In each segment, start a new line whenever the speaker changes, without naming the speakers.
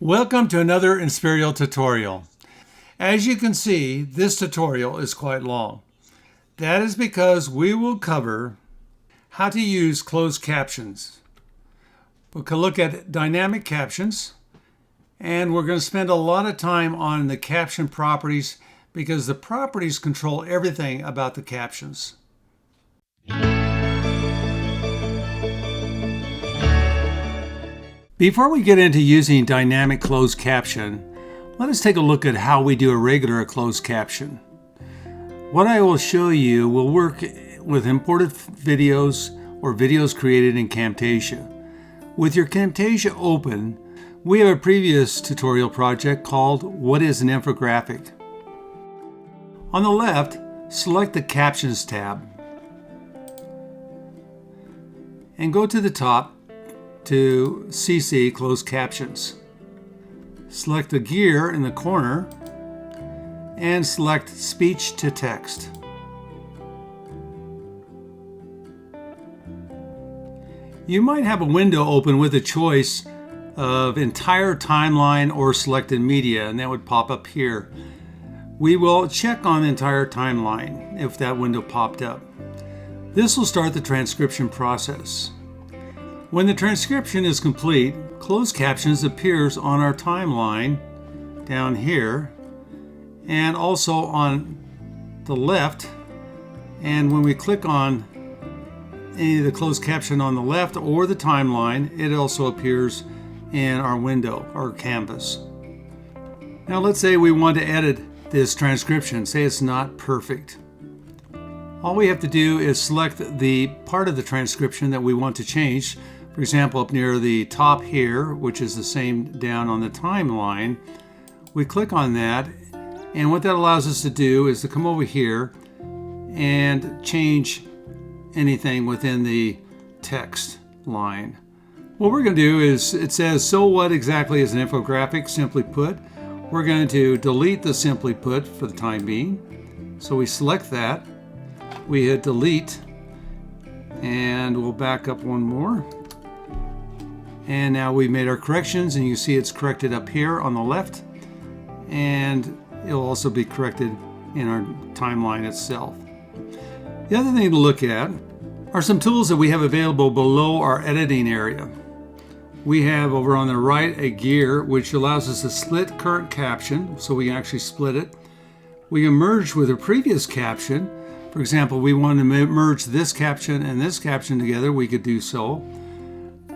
Welcome to another Inspirial tutorial. As you can see, this tutorial is quite long. That is because we will cover how to use closed captions. We can look at dynamic captions, and we're going to spend a lot of time on the caption properties because the properties control everything about the captions. Before we get into using dynamic closed caption, let us take a look at how we do a regular closed caption. What I will show you will work with imported videos or videos created in Camtasia. With your Camtasia open, we have a previous tutorial project called What is an Infographic? On the left, select the Captions tab and go to the top to CC Closed Captions. Select the gear in the corner and select Speech to Text. You might have a window open with a choice of entire timeline or selected media, and that would pop up here. We will check on the entire timeline if that window popped up. This will start the transcription process. When the transcription is complete, closed captions appears on our timeline down here and also on the left. And when we click on any of the closed caption on the left or the timeline, it also appears in our window or canvas. Now let's say we want to edit this transcription. Say it's not perfect. All we have to do is select the part of the transcription that we want to change. For example, up near the top here, which is the same down on the timeline, we click on that, and what that allows us to do is to come over here and change anything within the text line. What we're going to do is, it says, so what exactly is an infographic? Simply put. We're going to delete the simply put for the time being. So we select that, we hit delete, and we'll back up one more. And now we've made our corrections, and you see it's corrected up here on the left, and it'll also be corrected in our timeline itself. The other thing to look at are some tools that we have available below our editing area. We have over on the right a gear which allows us to split current caption, so we can actually split it. We can merge with a previous caption. For example, we want to merge this caption and this caption together, we could do so.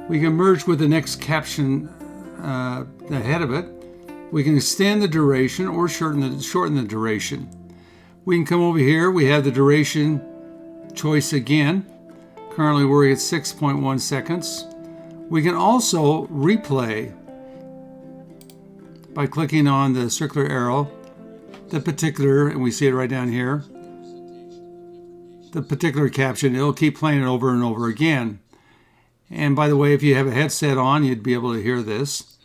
We can merge with the next caption ahead of it. We can extend the duration or shorten the duration. We can come over here. We have the duration choice again. Currently we're at 6.1 seconds. We can also replay by clicking on the circular arrow, the particular, and we see it right down here, the particular caption. It'll keep playing it over and over again. And by the way, if you have a headset on, you'd be able to hear this.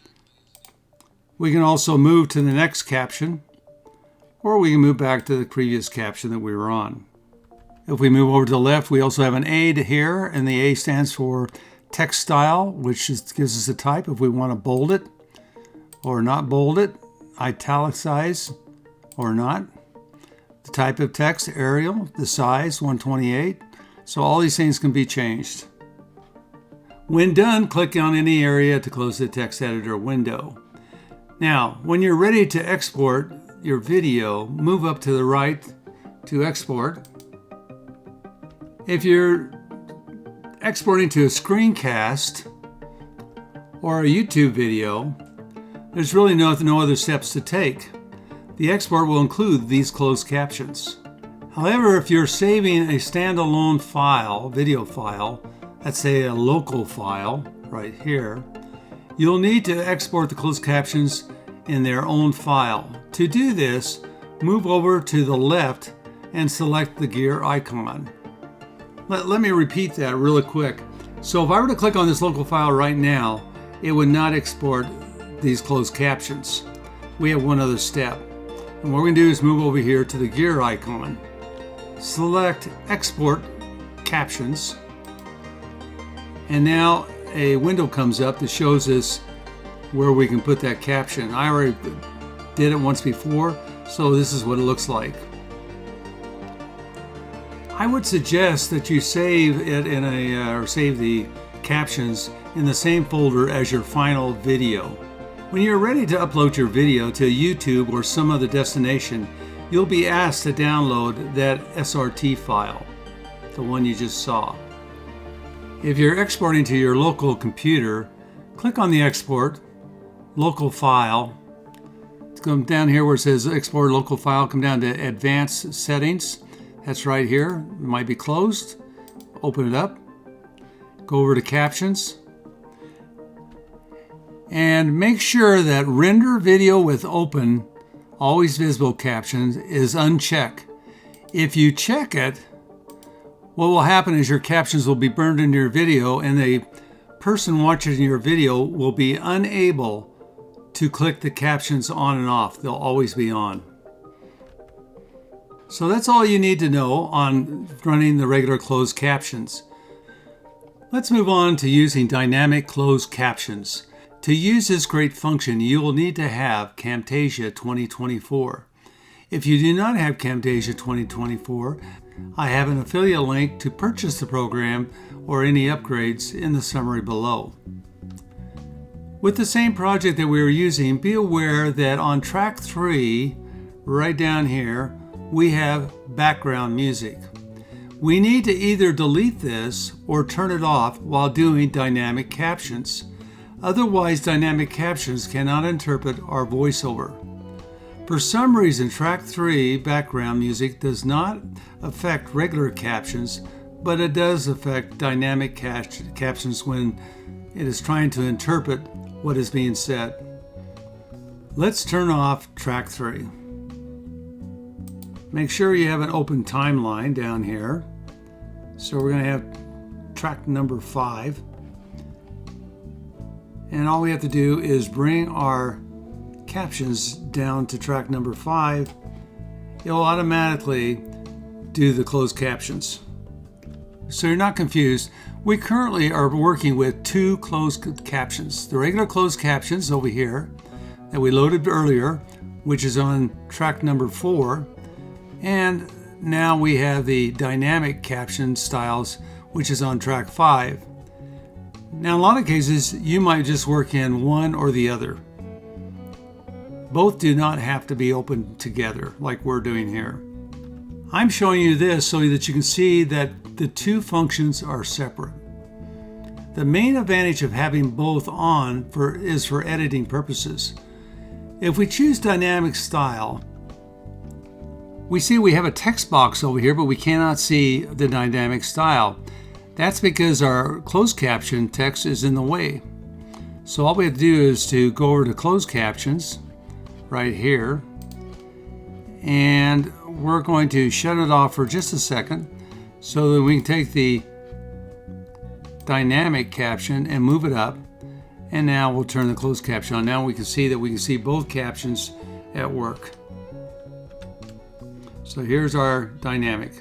We can also move to the next caption, or we can move back to the previous caption that we were on. If we move over to the left, we also have an A here, and the A stands for text style, which gives us a type if we want to bold it or not bold it, italicize or not. The type of text, Arial, the size, 128. So all these things can be changed. When done, click on any area to close the text editor window. Now, when you're ready to export your video, move up to the right to export. If you're exporting to a screencast or a YouTube video, there's really no other steps to take. The export will include these closed captions. However, if you're saving a standalone file, video file, let's say a local file right here, you'll need to export the closed captions in their own file. To do this, move over to the left and select the gear icon. Let me repeat that really quick. So if I were to click on this local file right now, it would not export these closed captions. We have one other step. And what we're going to do is move over here to the gear icon. Select Export Captions. And now a window comes up that shows us where we can put that caption. I already did it once before, so this is what it looks like. I would suggest that you save it in or save the captions in the same folder as your final video. When you're ready to upload your video to YouTube or some other destination, you'll be asked to download that SRT file, the one you just saw. If you're exporting to your local computer, click on the Export, Local File. Come down here where it says Export Local File, come down to Advanced Settings. That's right here. It might be closed. Open it up. Go over to Captions. And make sure that Render Video with Open, Always Visible Captions is unchecked. If you check it, what will happen is your captions will be burned into your video, and the person watching your video will be unable to click the captions on and off. They'll always be on. So that's all you need to know on running the regular closed captions. Let's move on to using dynamic closed captions. To use this great function, you will need to have Camtasia 2024. If you do not have Camtasia 2024, I have an affiliate link to purchase the program or any upgrades in the summary below. With the same project that we are using, be aware that on track 3, right down here, we have background music. We need to either delete this or turn it off while doing dynamic captions. Otherwise, dynamic captions cannot interpret our voiceover. For some reason, track 3 background music does not affect regular captions, but it does affect dynamic captions when it is trying to interpret what is being said. Let's turn off track 3. Make sure you have an open timeline down here. So we're going to have track number 5. And all we have to do is bring our captions down to track number 5. It will automatically do the closed captions. So you're not confused. We currently are working with 2 closed captions. The regular closed captions over here that we loaded earlier, which is on track number 4. And now we have the dynamic caption styles, which is on track 5. Now, in a lot of cases, you might just work in one or the other. Both do not have to be open together like we're doing here. I'm showing you this so that you can see that the 2 functions are separate. The main advantage of having both on is for editing purposes. If we choose dynamic style, we see we have a text box over here, but we cannot see the dynamic style. That's because our closed caption text is in the way. So all we have to do is to go over to closed captions right here, and we're going to shut it off for just a second so that we can take the dynamic caption and move it up, and now we'll turn the closed caption on. Now we can see both captions at work. So here's our dynamic.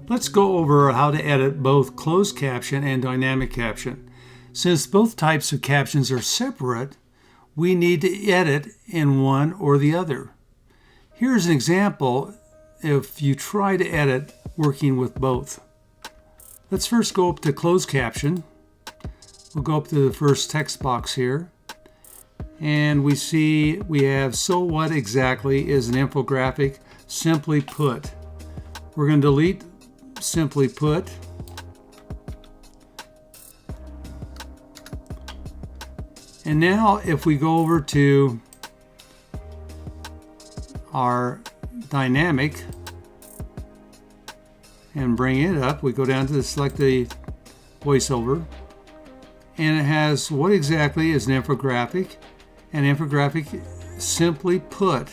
Let's go over how to edit both closed caption and dynamic caption. Since both types of captions are separate, we need to edit in one or the other. Here's an example if you try to edit working with both. Let's first go up to closed caption. We'll go up to the first text box here, and we see we have "so what exactly" is an infographic, simply put. We're going to delete simply put. And now if we go over to our dynamic and bring it up, we go down to select the voiceover, and it has "what exactly" is an infographic, and infographic simply put.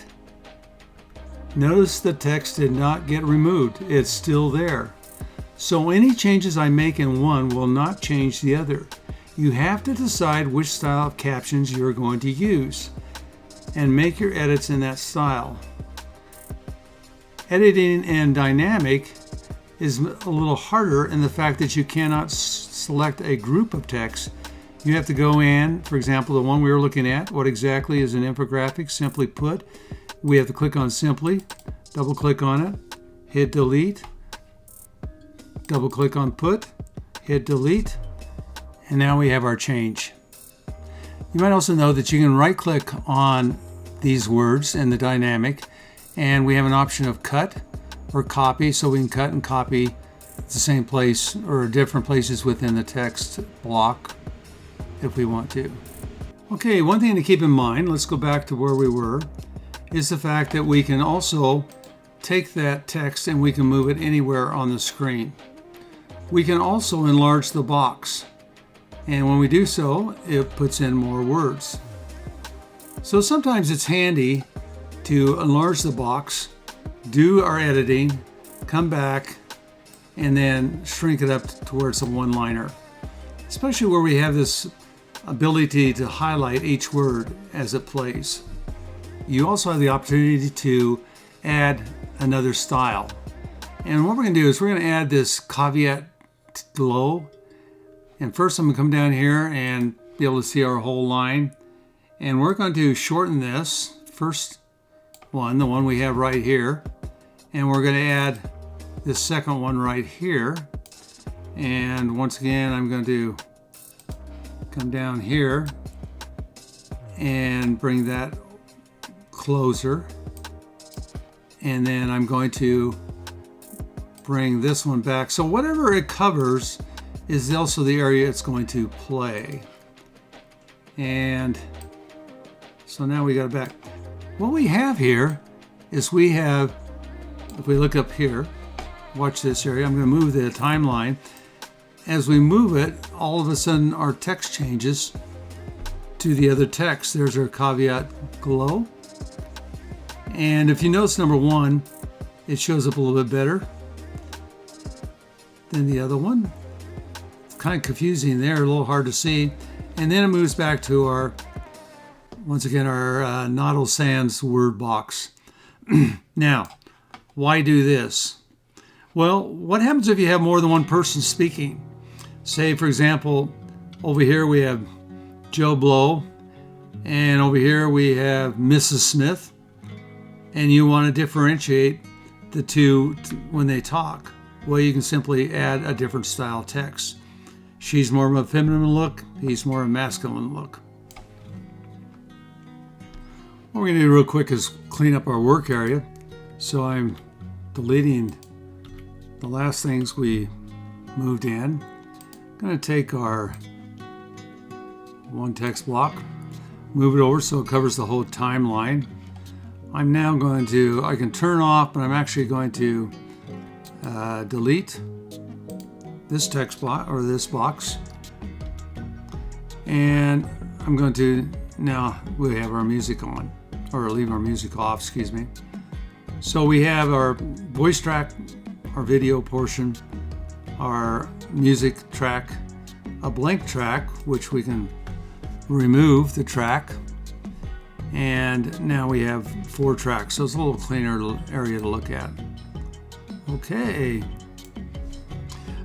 Notice the text did not get removed. It's still there. So any changes I make in one will not change the other. You have to decide which style of captions you're going to use and make your edits in that style. Editing in dynamic is a little harder in the fact that you cannot select a group of text. You have to go in, for example, the one we were looking at, what exactly is an infographic? Simply put, we have to click on Simply, double click on it, hit delete, double click on Put, hit delete, and now we have our change. You might also know that you can right click on these words in the dynamic, and we have an option of cut or copy, so we can cut and copy the same place or different places within the text block if we want to. Okay, one thing to keep in mind, let's go back to where we were, is the fact that we can also take that text and we can move it anywhere on the screen. We can also enlarge the box, and when we do so, it puts in more words. So sometimes it's handy to enlarge the box, do our editing, come back, and then shrink it up to where it's a one-liner, especially where we have this ability to highlight each word as it plays. You also have the opportunity to add another style. And what we're going to do is we're going to add this caveat glow. And first I'm going to come down here and be able to see our whole line. And we're going to shorten this first one, the one we have right here. And we're going to add this second one right here. And once again, I'm going to come down here and bring that closer. And then I'm going to bring this one back. So whatever it covers is also the area it's going to play. And so now we got it back. What we have here is we have, if we look up here, watch this area, I'm going to move the timeline. As we move it, all of a sudden our text changes to the other text. There's our caveat glow. And if you notice number one, it shows up a little bit better than the other one. It's kind of confusing there, a little hard to see. And then it moves back to our, once again, our Noddle Sans word box. Now, why do this? Well, what happens if you have more than one person speaking? Say, for example, over here we have Joe Blow, and over here we have Mrs. Smith, and you want to differentiate the two when they talk. Well, you can simply add a different style text. She's more of a feminine look, he's more of a masculine look. What we're going to do real quick is clean up our work area. So I'm deleting the last things we moved in. I'm going to take our one text block, move it over so it covers the whole timeline. I'm now going to, I can turn off, but I'm actually going to delete this text block or this box. And I'm going to, now we have our music on, or leave our music off, excuse me. So we have our voice track, our video portion, our music track, a blank track, which we can remove the track. And now we have 4 tracks, so it's a little cleaner area to look at. Okay.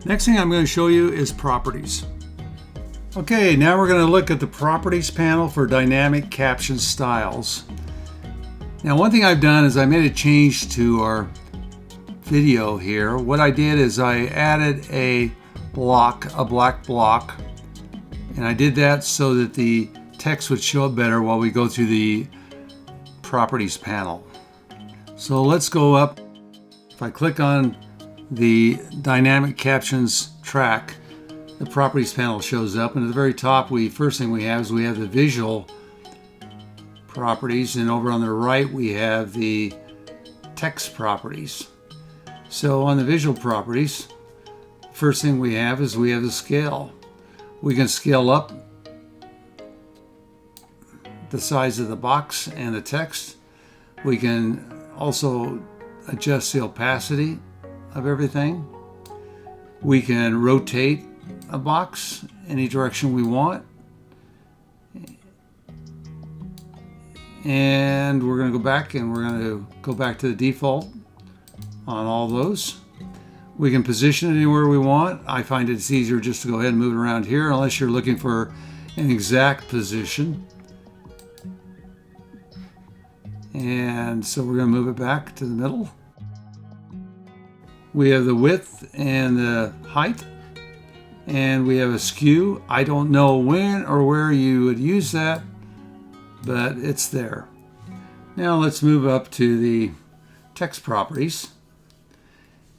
Next thing I'm going to show you is properties. Okay, now we're going to look at the properties panel for dynamic caption styles. Now, one thing I've done is I made a change to our video here. What I did is I added a block, a black block, and I did that so that the text would show up better while we go through the properties panel. So let's go up. If I click on the dynamic captions track, the properties panel shows up, and at the very top, first thing we have is we have the visual properties, and over on the right we have the text properties. So on the visual properties, first thing we have is we have the scale. We can scale up the size of the box and the text. We can also adjust the opacity of everything. We can rotate a box any direction we want. And we're going to go back and we're going to go back to the default on all those. We can position it anywhere we want. I find it's easier just to go ahead and move it around here unless you're looking for an exact position. And so we're going to move it back to the middle. We have the width and the height, and we have a skew. I don't know when or where you would use that, but it's there. Now let's move up to the text properties.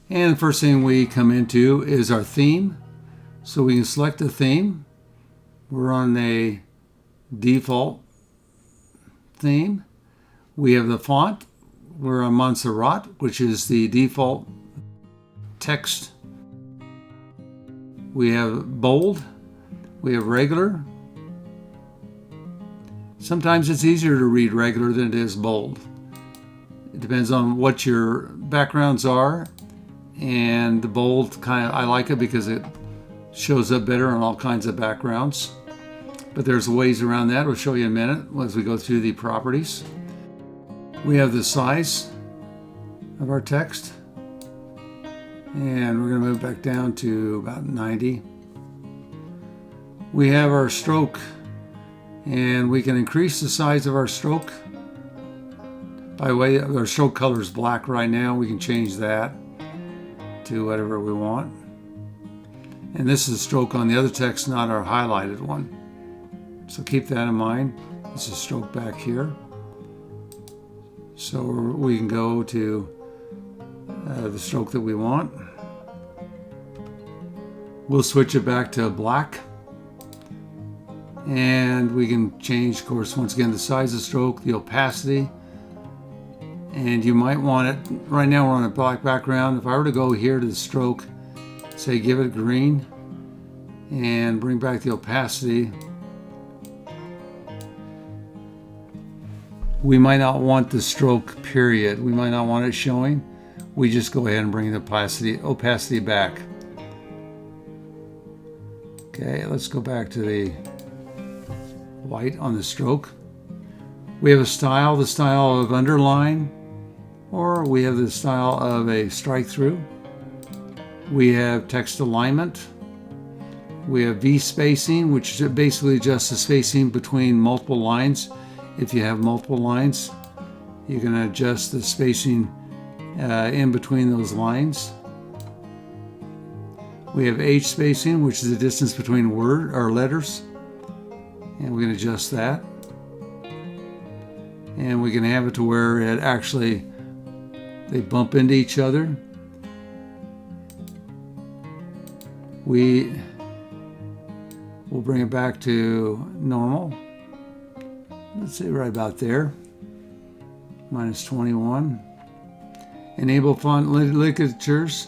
And the first thing we come into is our theme. So we can select a theme. We're on a default theme. We have the font. We're on Montserrat, which is the default text. We have bold. We have regular. Sometimes it's easier to read regular than it is bold. It depends on what your backgrounds are. And the bold I like it because it shows up better on all kinds of backgrounds. But there's ways around that. We'll show you in a minute as we go through the properties. We have the size of our text. And we're going to move back down to about 90. We have our stroke. And we can increase the size of our stroke. By the way, our stroke color is black right now. We can change that to whatever we want. And this is a stroke on the other text, not our highlighted one. So keep that in mind. This is a stroke back here. So we can go to the stroke that we want. We'll switch it back to black. And we can change, of course, once again, the size of the stroke, the opacity. And you might want it, right now we're on a black background. If I were to go here to the stroke, say give it green, and bring back the opacity, we might not want the stroke period. We might not want it showing. We just go ahead and bring the opacity back. Okay, let's go back to the white on the stroke. We have a style, the style of underline, or we have the style of a strike through. We have text alignment. We have V spacing, which is basically just the spacing between multiple lines. If you have multiple lines, you can adjust the spacing in between those lines. We have H spacing, which is the distance between word or letters, and we can adjust that. And we can have it to where it actually they bump into each other. We'll bring it back to normal. Let's say right about there. -21. Enable font ligatures.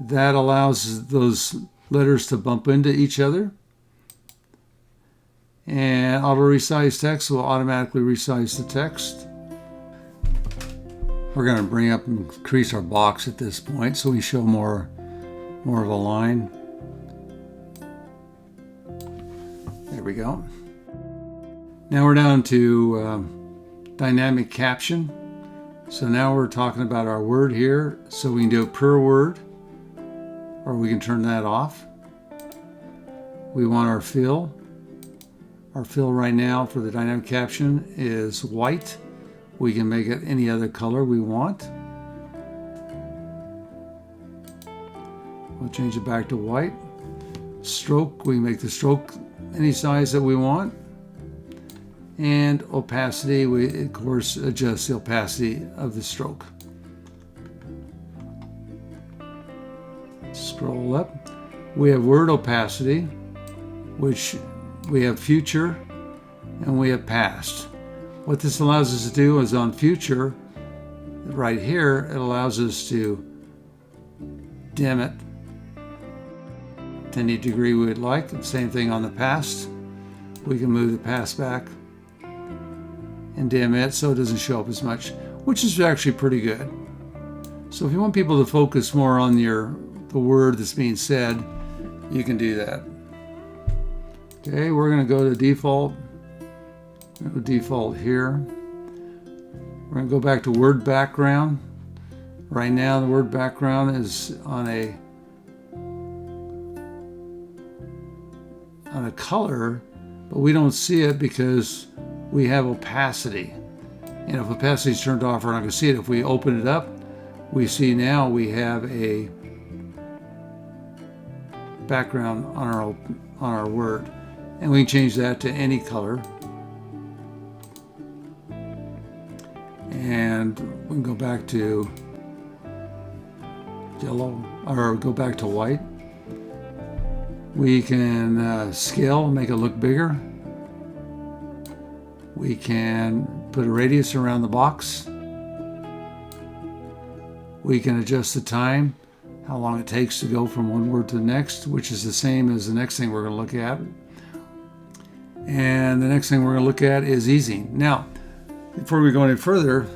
That allows those letters to bump into each other. And auto resize text will automatically resize the text. We're going to bring up and increase our box at this point so we show more of a line. There we go. Now we're down to dynamic caption. So now we're talking about our word here. So we can do it per word, or we can turn that off. We want our fill. Our fill right now for the dynamic caption is white. We can make it any other color we want. We'll change it back to white. Stroke, we can make the stroke any size that we want. And opacity, we of course adjust the opacity of the stroke. Scroll up. We have word opacity, which we have future and we have past. What this allows us to do is on future, right here, it allows us to dim it to any degree we would like. The same thing on the past. We can move the past back and dim it so it doesn't show up as much, which is actually pretty good. So if you want people to focus more on the word that's being said, you can do that. Okay, we're going to go to default. Default here. We're going to go back to word background. Right now the word background is on a color but we don't see it because we have opacity. And if opacity is turned off, we're not going to see it. If we open it up, we see now we have a background on our word. And we can change that to any color. And we can go back to yellow, or go back to white. We can scale, make it look bigger. We can put a radius around the box. We can adjust the time, how long it takes to go from one word to the next, which is the same as the next thing we're going to look at. And the next thing we're going to look at is easing. Now, before we go any further,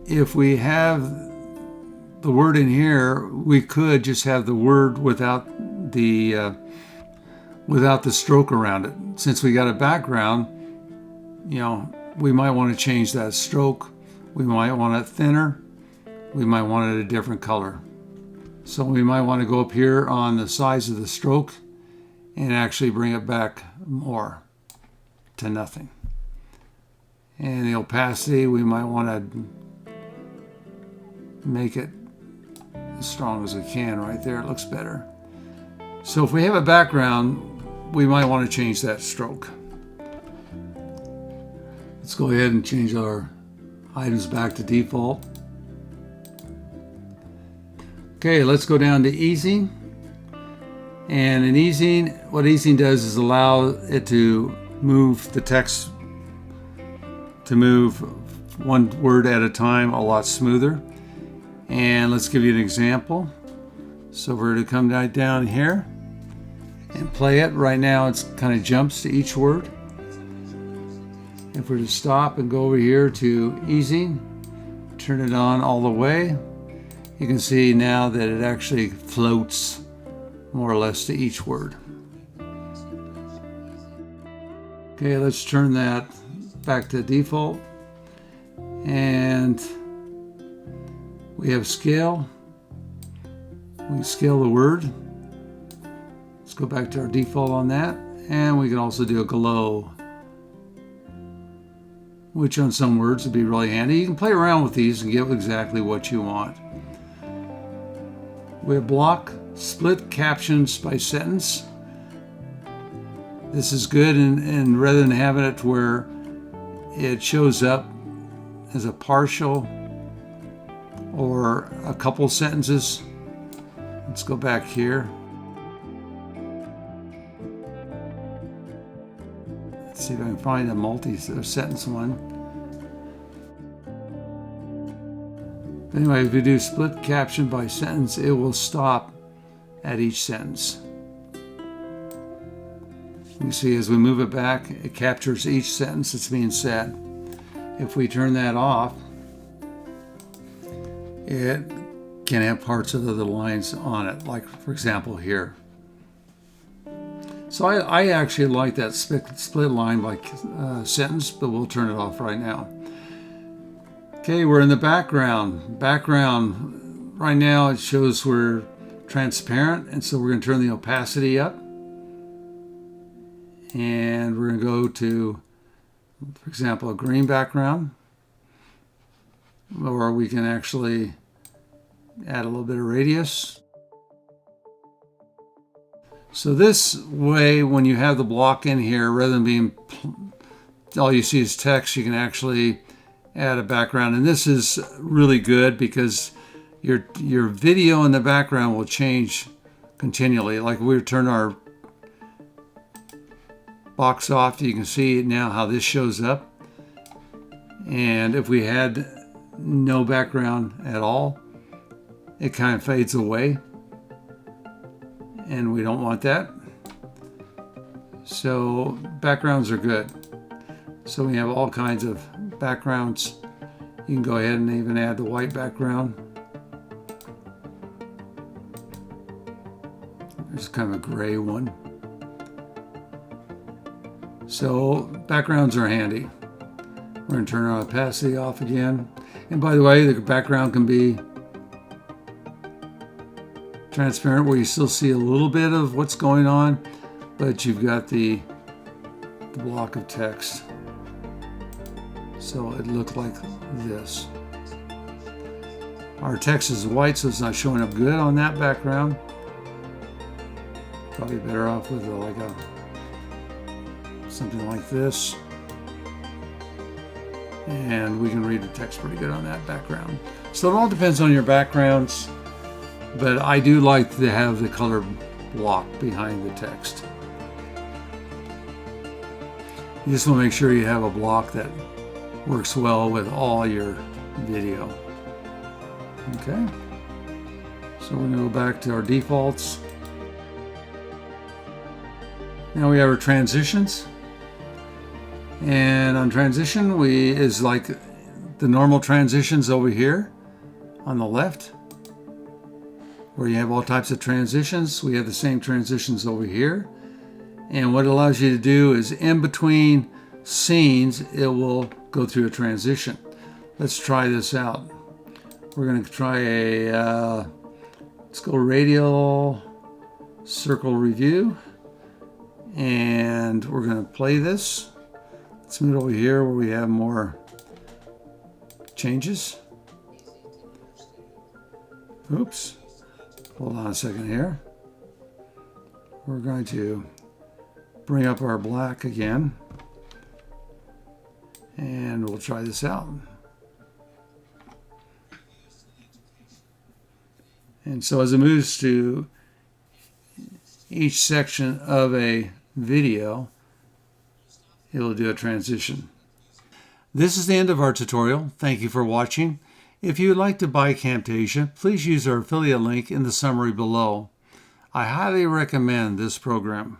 if we have the word in here, we could just have the word without the stroke around it. Since we got a background, we might want to change that stroke. We might want it thinner. We might want it a different color. So we might want to go up here on the size of the stroke and actually bring it back more to nothing. And the opacity, we might want to make it as strong as we can. Right there, it looks better. So if we have a background, we might want to change that stroke. Let's go ahead and change our items back to default. Okay, let's go down to easing. And in easing, what easing does is allow it to move the text, to move one word at a time a lot smoother. And let's give you an example. So we're to come right down here and play it. Right now it kind of jumps to each word. If we're to stop and go over here to easing, turn it on all the way, you can see now that it actually floats more or less to each word. Okay, let's turn that back to default. And we have scale. We can scale the word. Let's go back to our default on that. And we can also do a glow, which on some words would be really handy. You can play around with these and get exactly what you want. We have block, split captions by sentence. This is good, and rather than having it where it shows up as a partial or a couple sentences, let's go back here. Let's see if I can find a multi-sentence one. Anyway, if we do split caption by sentence, it will stop at each sentence. You see, as we move it back, it captures each sentence that's being said. If we turn that off, it can have parts of the other lines on it, like for example here. So I actually like that split line by sentence, but we'll turn it off right now. Okay, we're in the background. Background, right now it shows we're transparent, and so we're going to turn the opacity up. And we're going to go to, for example, a green background. Or we can actually add a little bit of radius. So this way, when you have the block in here, rather than being all you see is text, you can actually add a background. And this is really good because your video in the background will change continually. Like we turn our box off, you can see now how this shows up. And if we had no background at all, it kind of fades away. And we don't want that. So backgrounds are good. So we have all kinds of backgrounds. You can go ahead and even add the white background. There's kind of a gray one. So backgrounds are handy. We're going to turn our opacity off again. And by the way, the background can be transparent where you still see a little bit of what's going on, but you've got the block of text. So it looked like this. Our text is white, so it's not showing up good on that background. Probably better off with something like this. And we can read the text pretty good on that background. So it all depends on your backgrounds, but I do like to have the color block behind the text. You just want to make sure you have a block that works well with all your video. Okay, so we're going to go back to our defaults. Now we have our transitions. And on transition, is like the normal transitions over here on the left, where you have all types of transitions. We have the same transitions over here. And what it allows you to do is in between scenes, it will go through a transition. Let's try this out. We're going to try let's go radial circle review. And we're going to play this. Let's move over here where we have more changes. Oops. Hold on a second here. We're going to bring up our black again. And we'll try this out. And so as it moves to each section of a video, it will do a transition. This is the end of our tutorial. Thank you for watching. If you would like to buy Camtasia, please use our affiliate link in the summary below. I highly recommend this program.